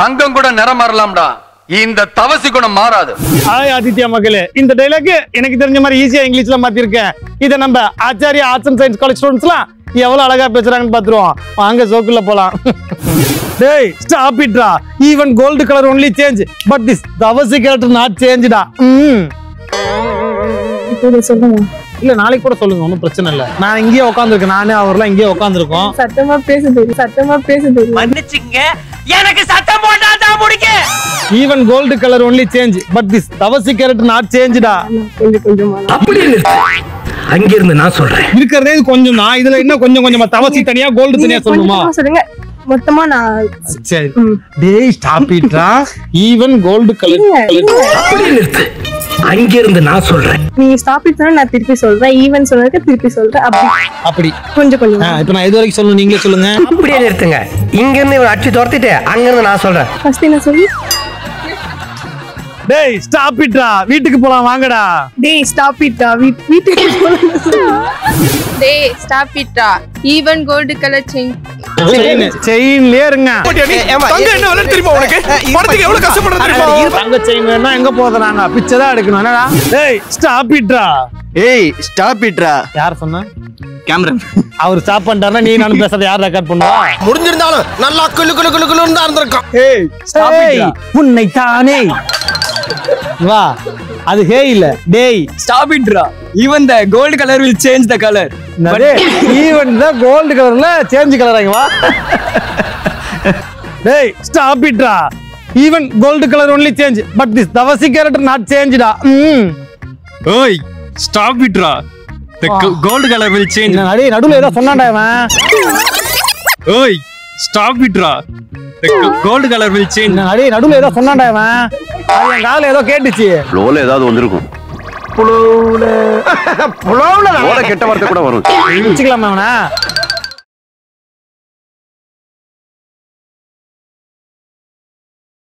தங்கம் கூட நிறம் மாறலாம்டா, இந்த தவசி குணம் மாறாது. ஹாய் ஆதித்யா மகளே, இந்த டைலாக் எனக்கு தெரிஞ்ச மாதிரி ஈஸியா இங்கிலீஷ்ல மாத்திருக்கேன். இதை நம்ம Acharya arts and science college ஸ்டூடெண்ட்ஸ்லாம் எவ்வளவு அழகா பேசுறாங்கன்னு பாத்துருவோம். வாங்க சோக்குள்ள போலாம். டேய் ஸ்டாப் இட்ரா, even gold colour only change but this Thavasi character not சேஞ்ச்டா. சொல்லுங்க. இல்ல நாளைக்கு கூட சொல்லுங்க, ஒன்றும் பிரச்சனை இல்ல. நான் இங்கேயே உட்காந்துருக்கேன், நானே அவர்லாம் இங்கேயே உட்காந்துருக்கோம். சத்தமா பேசுது மன்னிச்சுங்க, எனக்கு சத்தம் போட்டாதான் முடிக்க. Even gold colour only change but this Thavasi character not சேஞ்ச்டா. கொஞ்சமா அப்படி அங்க இருந்து நான் சொல்றேன், இருக்கிறதே கொஞ்சம் தான், இதுல இன்னும் கொஞ்சம் கொஞ்சமா தவசி தனியா கோல்டு தனியா சொல்லணுமா? சொல்லுங்க மொத்தமா. நான் சரி டேய் ஸ்டாப் இட்ரா, ஈவன் கோல்டு கலர். அப்படி நிறுத்து, அங்க இருந்து நான் சொல்றேன். நீங்க ஸ்டாப் இட் சொன்னா நான் திருப்பி சொல்றேன், ஈவன் சொன்னதுக்கு திருப்பி சொல்றேன். அப்படி கொஞ்சம் இப்ப நான் எது வரைக்கும் சொல்லணும் நீங்களே சொல்லுங்க. அப்படியே நிறுத்துங்க, இங்க இருந்து ஒரு அடிச்சு துரத்திட்டு அங்க இருந்து நான் சொல்றேன். ஃபர்ஸ்ட் என்ன சொல்லு? டேய் ஸ்டாப் இட்ரா, வீட்டுக்கு போலாம் வாங்கடா. டேய் ஸ்டாப் இட் வீட்டுக்கு போலாம். டேய் ஸ்டாப் இட்ரா, ஈவன் கோல்டு கலர் செயின்லயே இருங்க. தங்கம் என்ன விலை தெரியுமா உனக்கு? படத்துக்கு எவ்வளவு கஷ்டப்படுறது தெரியுமா? தங்க செயின் வேணா எங்க போறாங்க, பிச்சை தான் எடுக்கணும். என்னடா டேய் ஸ்டாப் இட்ரா. ஏய் ஸ்டாப் இட்ரா. யார் சொன்னா? கேமரன். அவர் ஸ்டாப் பண்ணிட்டாருன்னா நீ நானும் பேசுறத யார் ரெக்கார்ட் பண்ணுவா? முடிஞ்சிருந்தாலும் நல்லா குளு குளு குளு குளுன்னு தான் இருந்திருக்கும். ஏய் ஸ்டாப் இட்ரா, உன்னை தானே வா. அது ஹே இல்ல டேய் ஸ்டாப் இட்ரா. Even the gold colour will change the colour. Even the gold கலர்ல சேஞ்ச் கலர் ஆகுவா. டேய் ஸ்டாப் இட்ரா, even gold colour only change but this Thavasi character not சேஞ்ச்டா. ஓய் ஸ்டாப் இட்ரா, the gold colour will change. டேய் நடுவுல ஏதோ சொன்னான்டா அவன். ஓய் ஸ்டாப் இட்ரா, the gold colour will change. டேய் நடுவுல ஏதோ சொன்னான்டா அவன். அது என் காதுல ஏதோ கேட்டுச்சு. ஃப்ளோல ஏதாவது வந்திருக்கும். புலவுல ஓட கெட்ட வார்த்தை கூட வரும். வச்சுக்கலாமா அவனா?